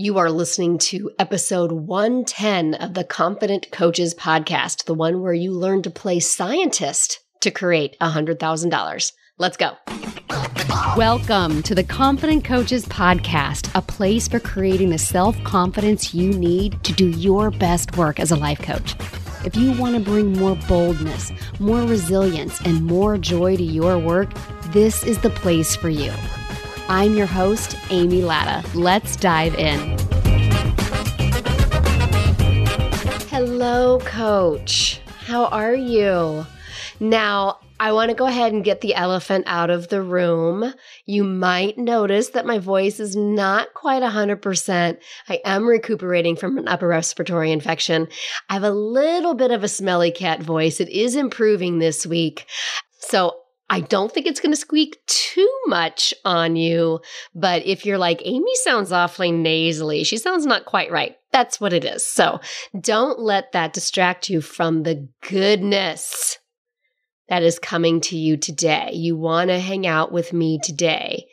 You are listening to episode 110 of the Confident Coaches podcast, the one where you learn to play scientist to create $100,000. Let's go. Welcome to the Confident Coaches podcast, a place for creating the self-confidence you need to do your best work as a life coach. If you want to bring more boldness, more resilience, and more joy to your work, this is the place for you. I'm your host, Amy Latta. Let's dive in. Hello, Coach. How are you? Now, I want to go ahead and get the elephant out of the room. You might notice that my voice is not quite 100%. I am recuperating from an upper respiratory infection. I have a little bit of a smelly cat voice. It is improving this week. So I don't think it's going to squeak too much on you, but if you're like, Amy sounds awfully nasally, she sounds not quite right, that's what it is. So don't let that distract you from the goodness that is coming to you today. You want to hang out with me today.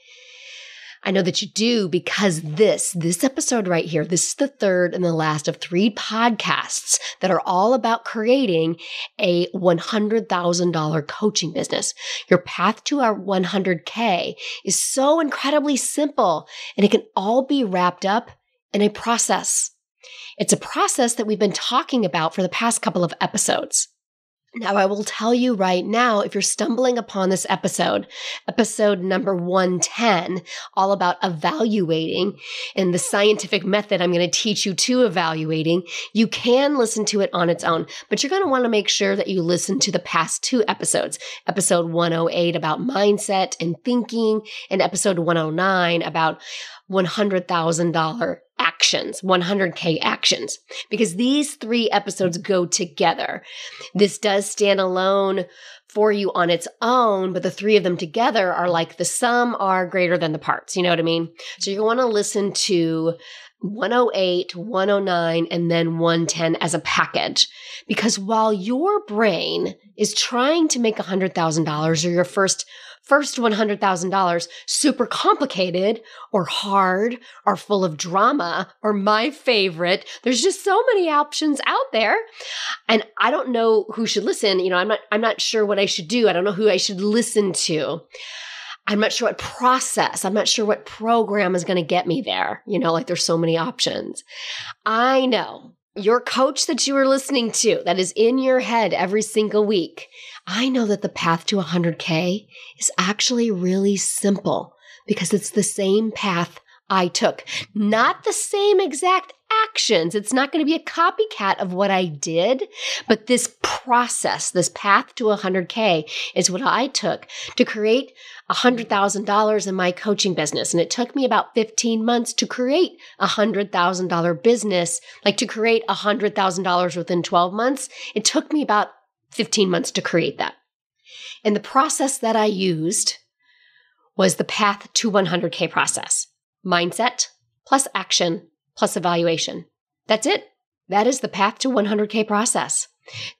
I know that you do because this episode right here, this is the third and the last of 3 podcasts that are all about creating a $100,000 coaching business. Your path to our 100K is so incredibly simple, and it can all be wrapped up in a process. It's a process that we've been talking about for the past couple of episodes. Now, I will tell you right now, if you're stumbling upon this episode number 110, all about evaluating and the scientific method I'm going to teach you to evaluating, you can listen to it on its own, but you're going to want to make sure that you listen to the past 2 episodes, episode 108 about mindset and thinking, and episode 109 about $100,000 actions, 100K actions, because these 3 episodes go together. This does stand alone for you on its own, but the 3 of them together are like the sum are greater than the parts. You know what I mean? So you want to listen to 108, 109, and then 110 as a package. Because while your brain is trying to make $100,000 or your first $100,000 super complicated or hard or full of drama or my favorite, there's just so many options out there. And I don't know who should listen. You know, I'm not sure what I should do. I don't know who I should listen to. I'm not sure what process, I'm not sure what program is going to get me there. You know, like there's so many options. I know your coach that you are listening to, that is in your head every single week. I know that the path to 100K is actually really simple because it's the same path I took. Not the same exact actions. It's not going to be a copycat of what I did, but this process, this path to 100K is what I took to create $100,000 in my coaching business. And it took me about 15 months to create a $100,000 business, like to create $100,000 within 12 months. It took me about 15 months to create that. And the process that I used was the path to 100K process. Mindset plus action plus evaluation. That's it. That is the path to 100K process.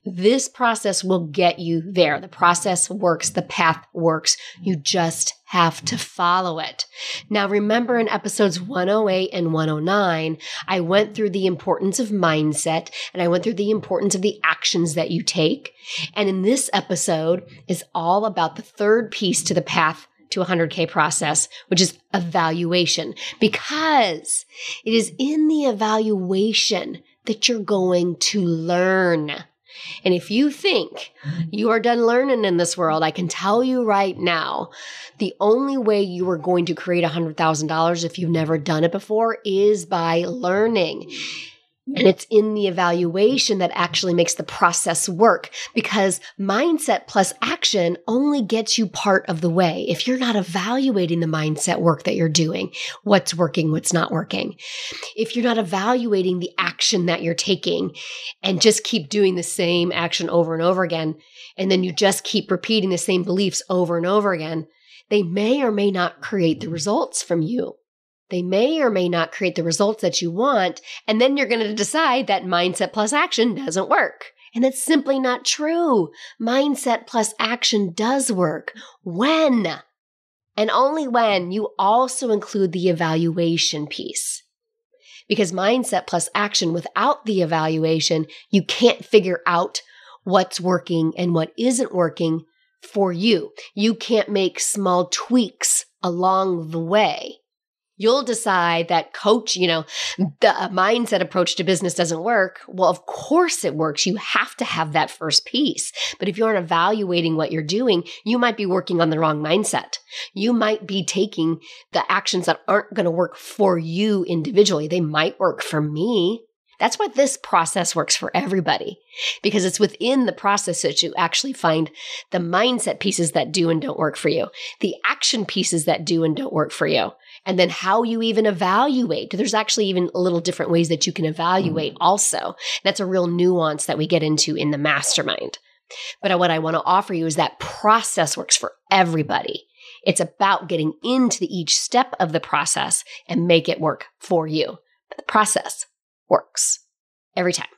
This process will get you there. The process works. The path works. You just have to follow it. Now, remember in episodes 108 and 109, I went through the importance of mindset and I went through the importance of the actions that you take. And in this episode is all about the third piece to the path to 100K process, which is evaluation, because it is in the evaluation that you're going to learn. And if you think you are done learning in this world, I can tell you right now, the only way you are going to create $100,000 if you've never done it before is by learning. And it's in the evaluation that actually makes the process work, because mindset plus action only gets you part of the way. If you're not evaluating the mindset work that you're doing, what's working, what's not working. If you're not evaluating the action that you're taking and just keep doing the same action over and over again, and then you just keep repeating the same beliefs over and over again, they may or may not create the results from you. They may or may not create the results that you want, and then you're going to decide that mindset plus action doesn't work. And it's simply not true. Mindset plus action does work. When? And only when you also include the evaluation piece. Because mindset plus action without the evaluation, you can't figure out what's working and what isn't working for you. You can't make small tweaks along the way. You'll decide that the mindset approach to business doesn't work. Well, of course it works. You have to have that first piece. But if you aren't evaluating what you're doing, you might be working on the wrong mindset. You might be taking the actions that aren't going to work for you individually. They might work for me. That's why this process works for everybody, because it's within the process that you actually find the mindset pieces that do and don't work for you, the action pieces that do and don't work for you, and then how you even evaluate. There's actually even a little different ways that you can evaluate also. That's a real nuance that we get into in the mastermind. But what I want to offer you is that process works for everybody. It's about getting into each step of the process and make it work for you. But the process works every time.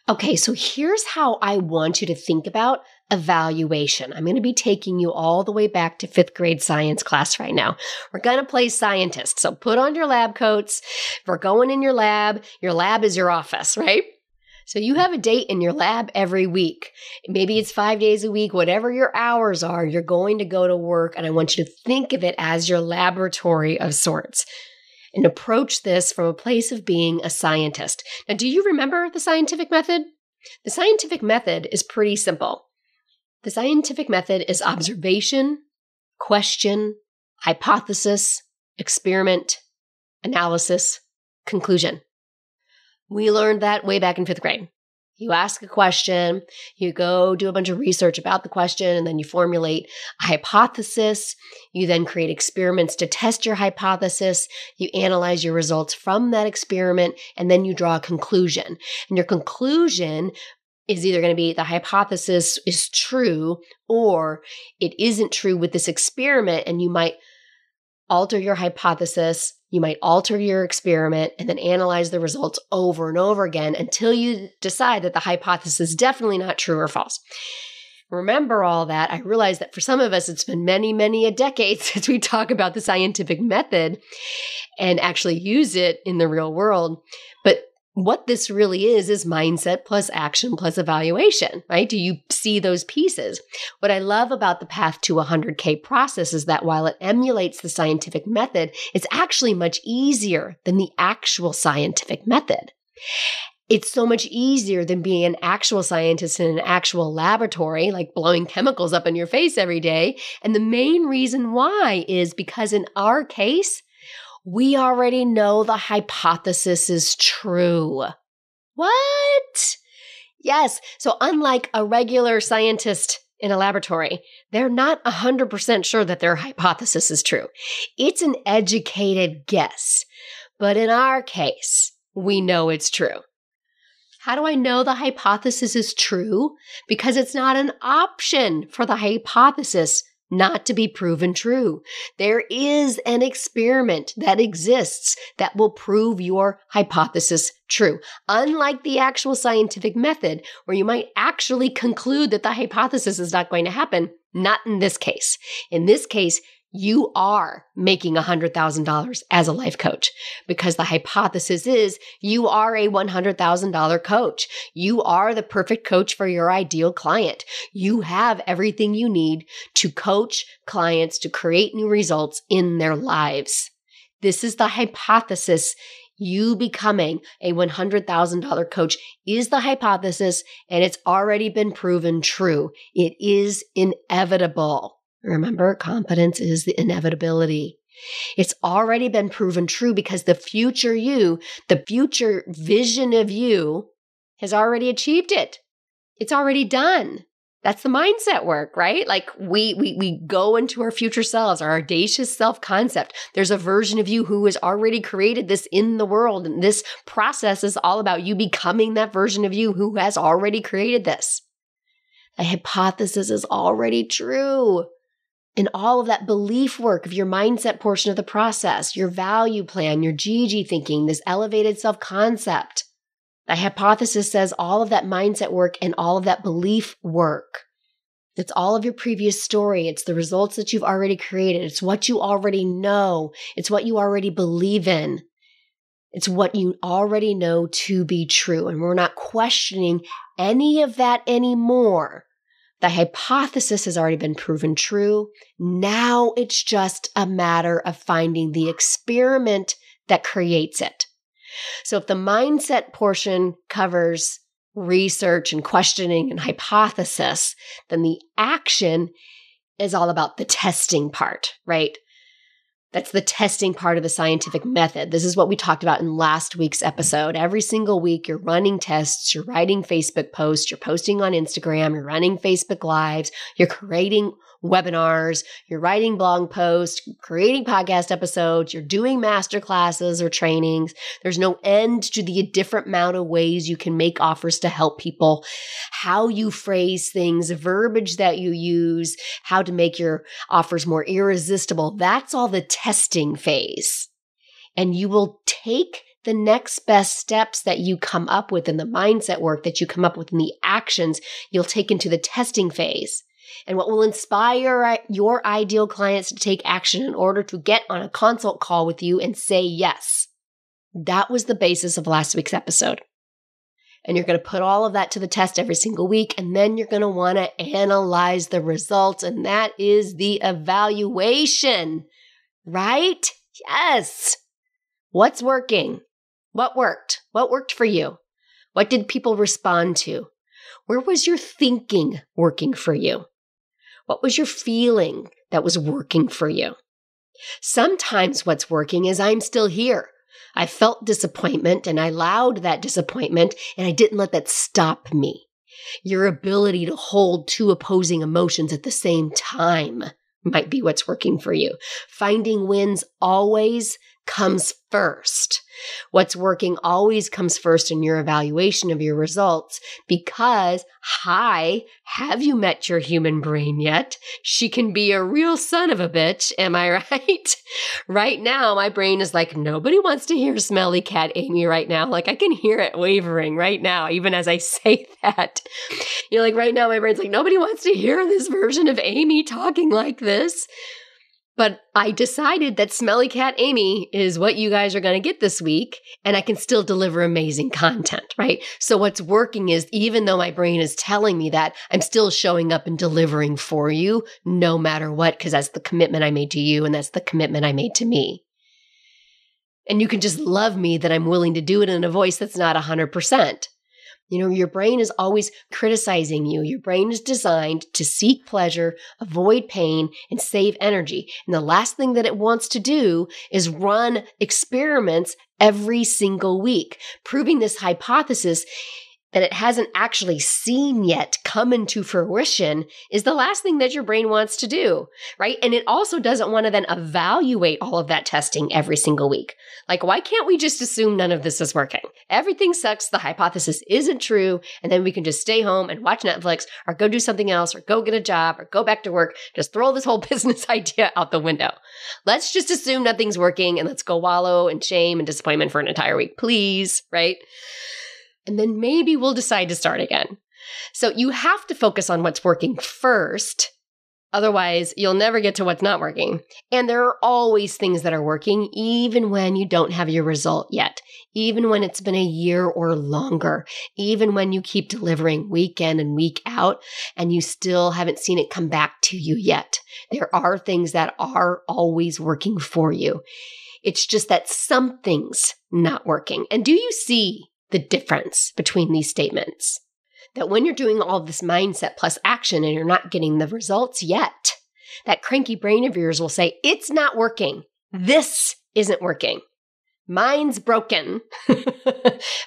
Okay, so here's how I want you to think about evaluation. I'm going to be taking you all the way back to 5th grade science class right now. We're going to play scientist. So put on your lab coats. If we're going in your lab is your office, right? So you have a date in your lab every week. Maybe it's 5 days a week, whatever your hours are, you're going to go to work, and I want you to think of it as your laboratory of sorts. And approach this from a place of being a scientist. Now, do you remember the scientific method? The scientific method is pretty simple. The scientific method is observation, question, hypothesis, experiment, analysis, conclusion. We learned that way back in 5th grade. You ask a question, you go do a bunch of research about the question, and then you formulate a hypothesis. You then create experiments to test your hypothesis. You analyze your results from that experiment, and then you draw a conclusion. And your conclusion is either going to be the hypothesis is true or it isn't true with this experiment, and you might alter your hypothesis, you might alter your experiment, and then analyze the results over and over again until you decide that the hypothesis is definitely not true or false. Remember all that. I realize that for some of us, it's been many, many a decade since we talk about the scientific method and actually use it in the real world. But what this really is mindset plus action plus evaluation, right? Do you see those pieces? What I love about the Path to 100K process is that while it emulates the scientific method, it's actually much easier than the actual scientific method. It's so much easier than being an actual scientist in an actual laboratory, like blowing chemicals up in your face every day. And the main reason why is because in our case, we already know the hypothesis is true. What? Yes. So unlike a regular scientist in a laboratory, they're not 100% sure that their hypothesis is true. It's an educated guess. But in our case, we know it's true. How do I know the hypothesis is true? Because it's not an option for the hypothesis not to be proven true. There is an experiment that exists that will prove your hypothesis true. Unlike the actual scientific method, where you might actually conclude that the hypothesis is not going to happen, not in this case. In this case, you are making $100,000 as a life coach because the hypothesis is you are a $100,000 coach. You are the perfect coach for your ideal client. You have everything you need to coach clients to create new results in their lives. This is the hypothesis. You becoming a $100,000 coach is the hypothesis, and it's already been proven true. It is inevitable. Remember, competence is the inevitability. It's already been proven true because the future you, the future vision of you has already achieved it. It's already done. That's the mindset work, right? Like we go into our future selves, our audacious self-concept. There's a version of you who has already created this in the world. And this process is all about you becoming that version of you who has already created this. The hypothesis is already true. And all of that belief work of your mindset portion of the process, your value plan, your Gigi thinking, this elevated self-concept. The hypothesis says all of that mindset work and all of that belief work. It's all of your previous story. It's the results that you've already created. It's what you already know. It's what you already believe in. It's what you already know to be true. And we're not questioning any of that anymore. The hypothesis has already been proven true. Now it's just a matter of finding the experiment that creates it. So if the mindset portion covers research and questioning and hypothesis, then the action is all about the testing part, right? That's the testing part of the scientific method. This is what we talked about in last week's episode. Every single week, you're running tests, you're writing Facebook posts, you're posting on Instagram, you're running Facebook Lives, you're creating webinars, you're writing blog posts, creating podcast episodes, you're doing master classes or trainings. There's no end to the different amount of ways you can make offers to help people, how you phrase things, verbiage that you use, how to make your offers more irresistible. That's all the testing phase. And you will take the next best steps that you come up with in the mindset work that you come up with in the actions you'll take into the testing phase. And what will inspire your ideal clients to take action in order to get on a consult call with you and say yes. That was the basis of last week's episode. And you're going to put all of that to the test every single week, and then you're going to want to analyze the results, and that is the evaluation, right? Yes. What's working? What worked? What worked for you? What did people respond to? Where was your thinking working for you? What was your feeling that was working for you? Sometimes what's working is I'm still here. I felt disappointment and I allowed that disappointment and I didn't let that stop me. Your ability to hold two opposing emotions at the same time might be what's working for you. Finding wins always comes first. What's working always comes first in your evaluation of your results because, have you met your human brain yet? She can be a real son of a bitch, am I right? Right now, my brain is like, nobody wants to hear Smelly Cat Amy right now. Like I can hear it wavering right now, even as I say that. Like right now, my brain's like, nobody wants to hear this version of Amy talking like this. But I decided that Smelly Cat Amy is what you guys are going to get this week, and I can still deliver amazing content, right? So what's working is, even though my brain is telling me that, I'm still showing up and delivering for you no matter what, because that's the commitment I made to you, and that's the commitment I made to me. And you can just love me that I'm willing to do it in a voice that's not 100%. Your brain is always criticizing you. Your brain is designed to seek pleasure, avoid pain, and save energy. And the last thing that it wants to do is run experiments every single week, proving this hypothesis that it hasn't actually seen yet come into fruition is the last thing that your brain wants to do, right? And it also doesn't want to then evaluate all of that testing every single week. Like, why can't we just assume none of this is working? Everything sucks, the hypothesis isn't true, and then we can just stay home and watch Netflix or go do something else or go get a job or go back to work. Just throw this whole business idea out the window. Let's just assume nothing's working and let's go wallow in shame and disappointment for an entire week, please, right? And then maybe we'll decide to start again. So you have to focus on what's working first. Otherwise, you'll never get to what's not working. And there are always things that are working, even when you don't have your result yet, even when it's been a year or longer, even when you keep delivering week in and week out, and you still haven't seen it come back to you yet. There are things that are always working for you. It's just that something's not working. And do you see the difference between these statements? That when you're doing all this mindset plus action and you're not getting the results yet, that cranky brain of yours will say, it's not working. This isn't working. Mine's broken.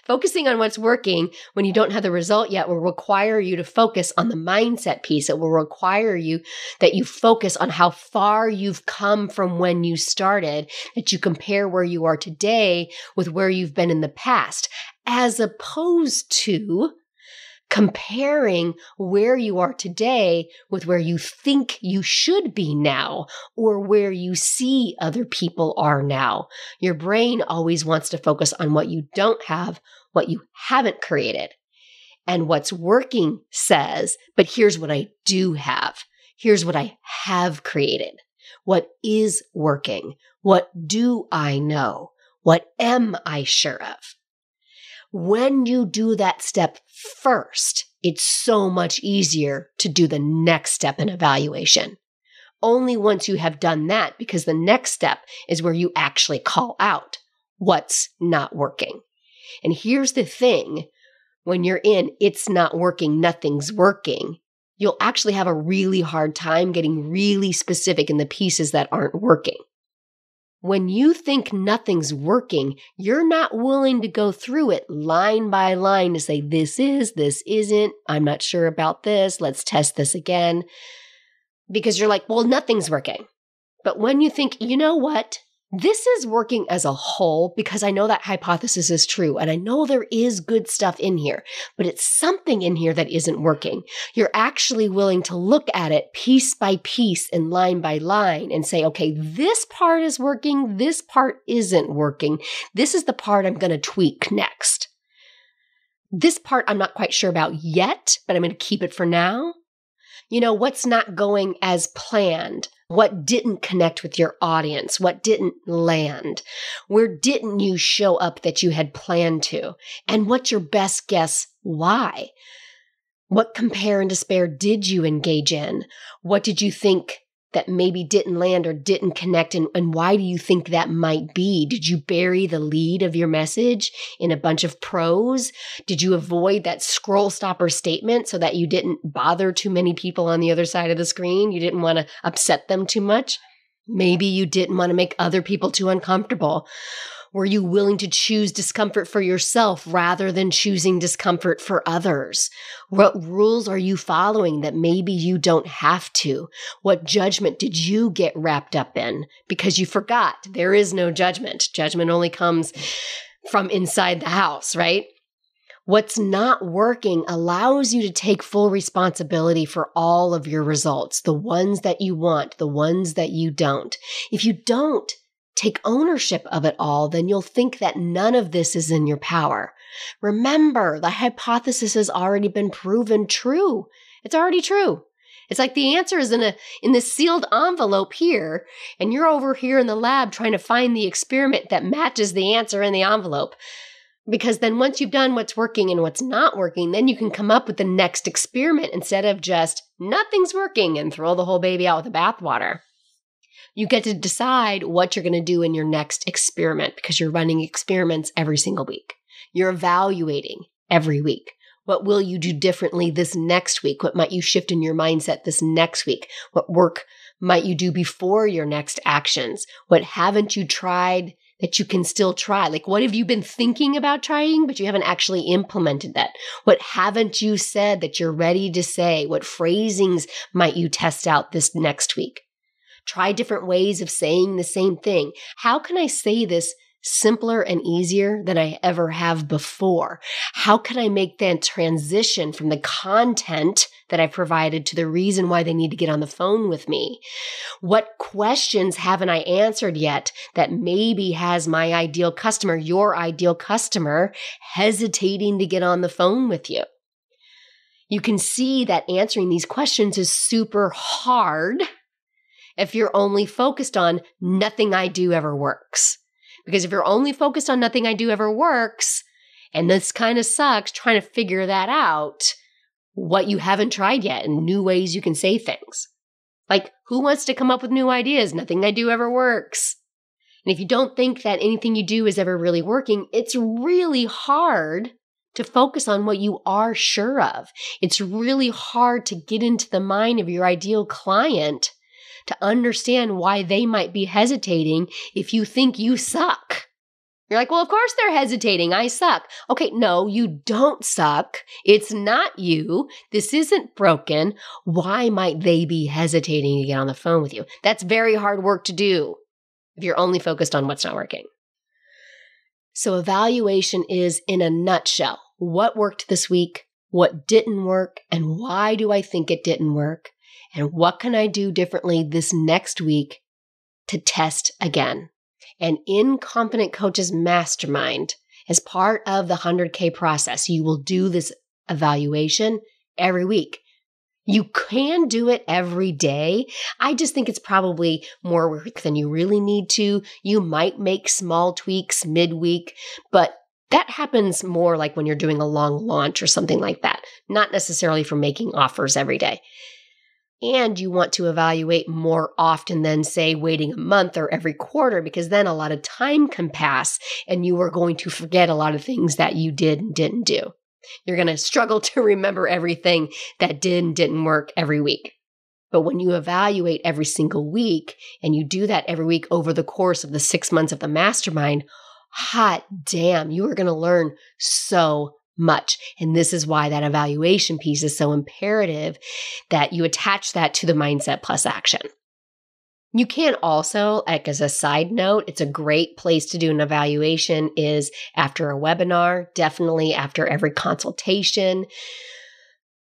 Focusing on what's working when you don't have the result yet will require you to focus on the mindset piece. It will require you that you focus on how far you've come from when you started, that you compare where you are today with where you've been in the past, as opposed to comparing where you are today with where you think you should be now or where you see other people are now. Your brain always wants to focus on what you don't have, what you haven't created. And what's working says, but here's what I do have. Here's what I have created. What is working? What do I know? What am I sure of? When you do that step first, it's so much easier to do the next step in evaluation. Only once you have done that, because the next step is where you actually call out what's not working. And here's the thing, when you're in it's not working, nothing's working, you'll actually have a really hard time getting really specific in the pieces that aren't working. When you think nothing's working, you're not willing to go through it line by line to say, this isn't, I'm not sure about this, let's test this again. Because you're like, well, nothing's working. But when you think, you know what, this is working as a whole because I know that hypothesis is true and I know there is good stuff in here, but it's something in here that isn't working. You're actually willing to look at it piece by piece and line by line and say, okay, this part is working, this part isn't working. This is the part I'm going to tweak next. This part I'm not quite sure about yet, but I'm going to keep it for now. You know, what's not going as planned? What didn't connect with your audience? What didn't land? Where didn't you show up that you had planned to? And what's your best guess why? What compare and despair did you engage in? What did you think that maybe didn't land or didn't connect? And why do you think that might be? Did you bury the lead of your message in a bunch of prose? Did you avoid that scroll stopper statement so that you didn't bother too many people on the other side of the screen? You didn't want to upset them too much? Maybe you didn't want to make other people too uncomfortable. Were you willing to choose discomfort for yourself rather than choosing discomfort for others? What rules are you following that maybe you don't have to? What judgment did you get wrapped up in? Because you forgot there is no judgment. Judgment only comes from inside the house, right? What's not working allows you to take full responsibility for all of your results, the ones that you want, the ones that you don't. If you don't take ownership of it all, then you'll think that none of this is in your power. Remember, the hypothesis has already been proven true. It's already true. It's like the answer is in this sealed envelope here, and you're over here in the lab trying to find the experiment that matches the answer in the envelope. Because then once you've done what's working and what's not working, then you can come up with the next experiment instead of just nothing's working and throw the whole baby out with the bathwater. You get to decide what you're going to do in your next experiment because you're running experiments every single week. You're evaluating every week. What will you do differently this next week? What might you shift in your mindset this next week? What work might you do before your next actions? What haven't you tried that you can still try? Like, what have you been thinking about trying, but you haven't actually implemented that? What haven't you said that you're ready to say? What phrasings might you test out this next week? Try different ways of saying the same thing. How can I say this simpler and easier than I ever have before? How can I make that transition from the content that I provided to the reason why they need to get on the phone with me? What questions haven't I answered yet that maybe has my ideal customer, your ideal customer, hesitating to get on the phone with you? You can see that answering these questions is super hard if you're only focused on nothing I do ever works. Because if you're only focused on nothing I do ever works, and this kind of sucks trying to figure that out, what you haven't tried yet and new ways you can say things. Like, who wants to come up with new ideas? Nothing I do ever works. And if you don't think that anything you do is ever really working, it's really hard to focus on what you are sure of. It's really hard to get into the mind of your ideal client to understand why they might be hesitating if you think you suck. You're like, well, of course they're hesitating. I suck. Okay, no, you don't suck. It's not you. This isn't broken. Why might they be hesitating to get on the phone with you? That's very hard work to do if you're only focused on what's not working. So evaluation is, in a nutshell, what worked this week, what didn't work, and why do I think it didn't work? And what can I do differently this next week to test again? And in Confident Coaches Mastermind, as part of the 100K process, you will do this evaluation every week. You can do it every day. I just think it's probably more work than you really need to. You might make small tweaks midweek, but that happens more like when you're doing a long launch or something like that, not necessarily for making offers every day. And you want to evaluate more often than, say, waiting a month or every quarter, because then a lot of time can pass and you are going to forget a lot of things that you did and didn't do. You're going to struggle to remember everything that did and didn't work every week. But when you evaluate every single week, and you do that every week over the course of the 6 months of the mastermind, hot damn, you are going to learn so much. And this is why that evaluation piece is so imperative, that you attach that to the mindset plus action. You can also, like as a side note, it's a great place to do an evaluation is after a webinar, definitely after every consultation.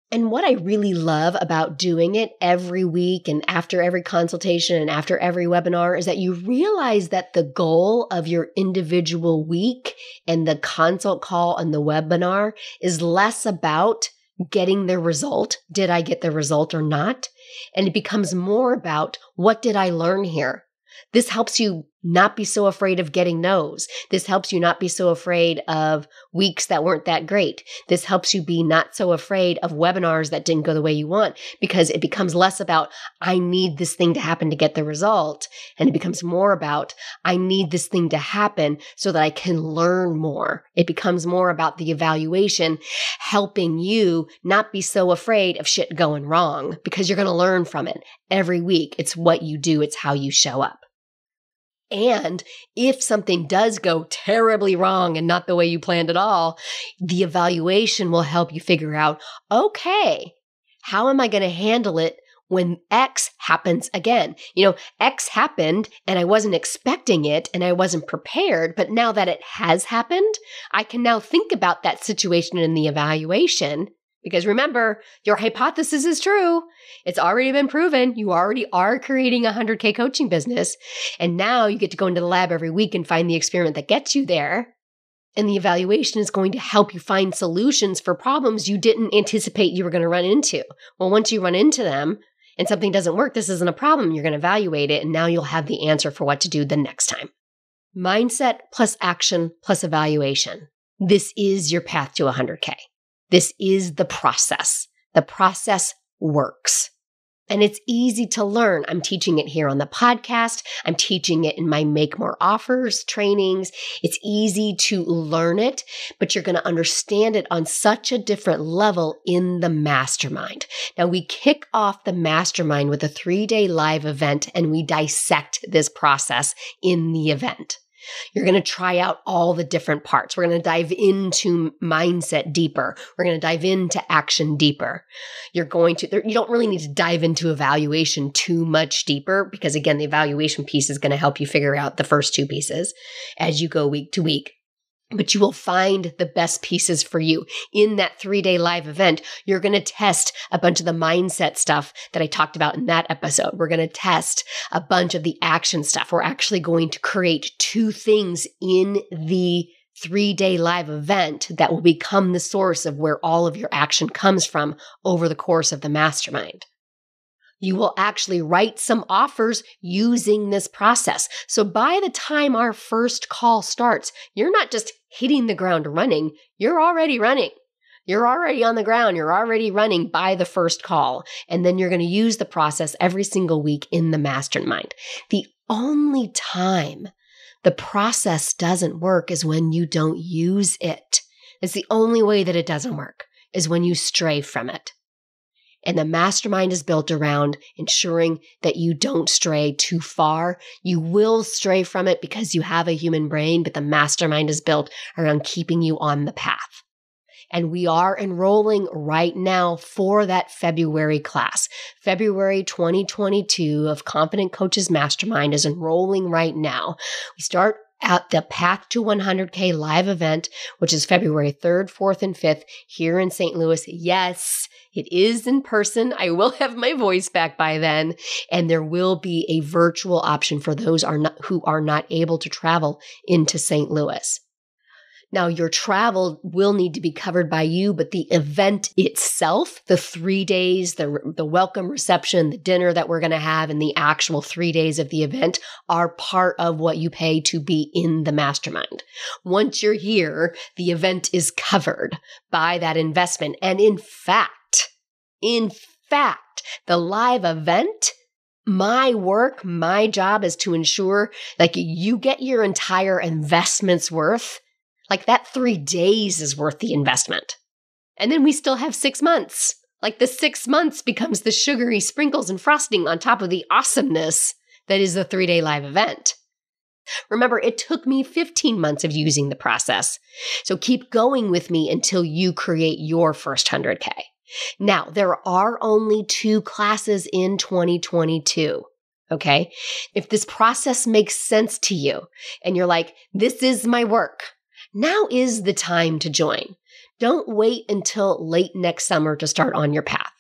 And what I really love about doing it every week and after every consultation and after every webinar is that you realize that the goal of your individual week and the consult call and the webinar is less about getting the result. Did I get the result or not? And it becomes more about, what did I learn here? This helps you not be so afraid of getting no's. This helps you not be so afraid of weeks that weren't that great. This helps you be not so afraid of webinars that didn't go the way you want, because it becomes less about, I need this thing to happen to get the result. And it becomes more about, I need this thing to happen so that I can learn more. It becomes more about the evaluation helping you not be so afraid of shit going wrong, because you're going to learn from it every week. It's what you do. It's how you show up. And if something does go terribly wrong and not the way you planned at all, the evaluation will help you figure out, okay, how am I going to handle it when X happens again? X happened and I wasn't expecting it and I wasn't prepared, but now that it has happened, I can now think about that situation in the evaluation. Because remember, your hypothesis is true. It's already been proven. You already are creating a 100K coaching business. And now you get to go into the lab every week and find the experiment that gets you there. And the evaluation is going to help you find solutions for problems you didn't anticipate you were going to run into. Well, once you run into them and something doesn't work, this isn't a problem. You're going to evaluate it. And now you'll have the answer for what to do the next time. Mindset plus action plus evaluation. This is your path to 100K. This is the process. The process works. And it's easy to learn. I'm teaching it here on the podcast. I'm teaching it in my Make More Offers trainings. It's easy to learn it, but you're going to understand it on such a different level in the mastermind. Now, we kick off the mastermind with a 3-day live event, and we dissect this process in the event. You're going to try out all the different parts. We're going to dive into mindset deeper. We're going to dive into action deeper. You don't really need to dive into evaluation too much deeper, because again, the evaluation piece is going to help you figure out the first 2 pieces as you go week to week. But you will find the best pieces for you. In that 3-day live event, you're going to test a bunch of the mindset stuff that I talked about in that episode. We're going to test a bunch of the action stuff. We're actually going to create 2 things in the 3-day live event that will become the source of where all of your action comes from over the course of the mastermind. You will actually write some offers using this process. So by the time our first call starts, you're not just hitting the ground running, you're already running. You're already on the ground. You're already running by the first call. And then you're going to use the process every single week in the mastermind. The only time the process doesn't work is when you don't use it. It's the only way that it doesn't work, is when you stray from it. And the mastermind is built around ensuring that you don't stray too far. You will stray from it because you have a human brain, but the mastermind is built around keeping you on the path. And we are enrolling right now for that February class. February 2022 of Confident Coaches Mastermind is enrolling right now. We start at the Path to 100K live event, which is February 3rd, 4th, and 5th here in St. Louis. Yes, it is in person. I will have my voice back by then, and there will be a virtual option for those who are not able to travel into St. Louis. Now, your travel will need to be covered by you, but the event itself, the 3 days, the welcome reception, the dinner that we're going to have, and the actual 3 days of the event are part of what you pay to be in the mastermind. Once you're here, the event is covered by that investment. And in fact, the live event, my work, my job is to ensure like you get your entire investment's worth. Like that 3 days is worth the investment. And then we still have 6 months. Like the 6 months becomes the sugary sprinkles and frosting on top of the awesomeness that is the 3-day live event. Remember, it took me 15 months of using the process. So keep going with me until you create your first 100K. Now, there are only 2 classes in 2022. Okay. If this process makes sense to you and you're like, this is my work, now is the time to join. Don't wait until late next summer to start on your path.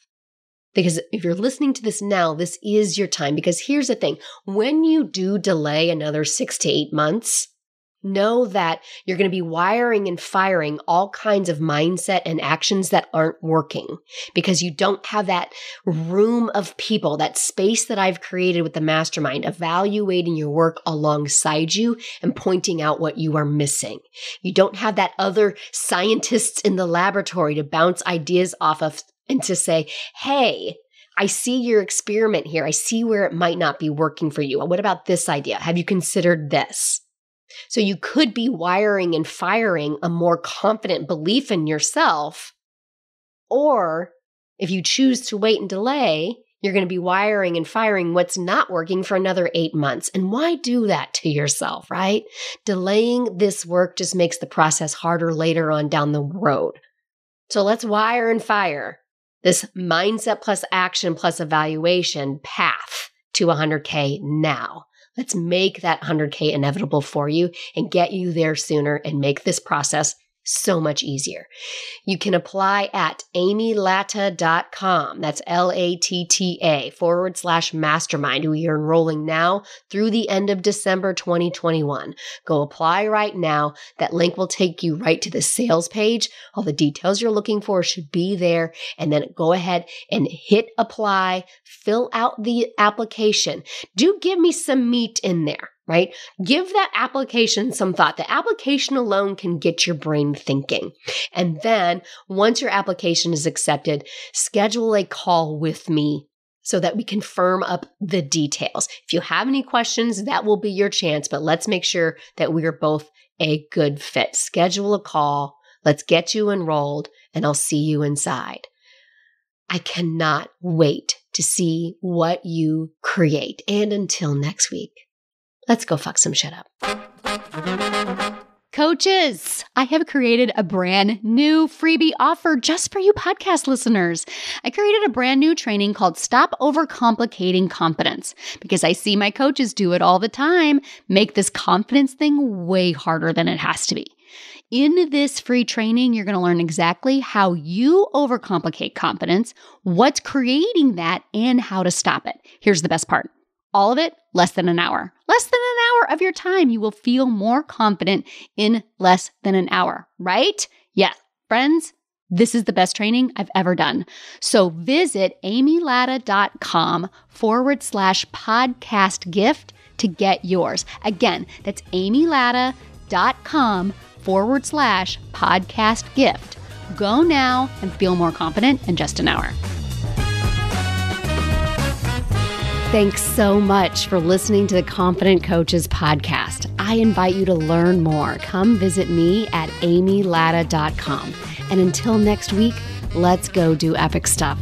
Because if you're listening to this now, this is your time. Because here's the thing. When you do delay another 6 to 8 months, know that you're going to be wiring and firing all kinds of mindset and actions that aren't working because you don't have that room of people, that space that I've created with the mastermind, evaluating your work alongside you and pointing out what you are missing. You don't have that other scientists in the laboratory to bounce ideas off of and to say, hey, I see your experiment here. I see where it might not be working for you. What about this idea? Have you considered this? So you could be wiring and firing a more confident belief in yourself. Or if you choose to wait and delay, you're going to be wiring and firing what's not working for another 8 months. And why do that to yourself, right? Delaying this work just makes the process harder later on down the road. So let's wire and fire this mindset plus action plus evaluation path to 100K now. Let's make that 100K inevitable for you and get you there sooner and make this process so much easier. You can apply at amylatta.com. That's LATTA /mastermind. We are enrolling now through the end of December 2021. Go apply right now. That link will take you right to the sales page. All the details you're looking for should be there. And then go ahead and hit apply, fill out the application. Do give me some meat in there. Right? Give that application some thought. The application alone can get your brain thinking. And then once your application is accepted, schedule a call with me so that we can firm up the details. If you have any questions, that will be your chance, but let's make sure that we are both a good fit. Schedule a call. Let's get you enrolled and I'll see you inside. I cannot wait to see what you create. And until next week, let's go fuck some shit up. Coaches, I have created a brand new freebie offer just for you podcast listeners. I created a brand new training called Stop Overcomplicating Confidence because I see my coaches do it all the time, make this confidence thing way harder than it has to be. In this free training, you're going to learn exactly how you overcomplicate confidence, what's creating that, and how to stop it. Here's the best part. All of it, less than an hour. Less than an hour of your time. You will feel more confident in less than an hour, right? Yeah, friends, this is the best training I've ever done. So visit amylatta.com /podcast gift to get yours. Again, that's amylatta.com /podcast gift. Go now and feel more confident in just an hour. Thanks so much for listening to the Confident Coaches podcast. I invite you to learn more. Come visit me at amylatta.com. And until next week, let's go do epic stuff.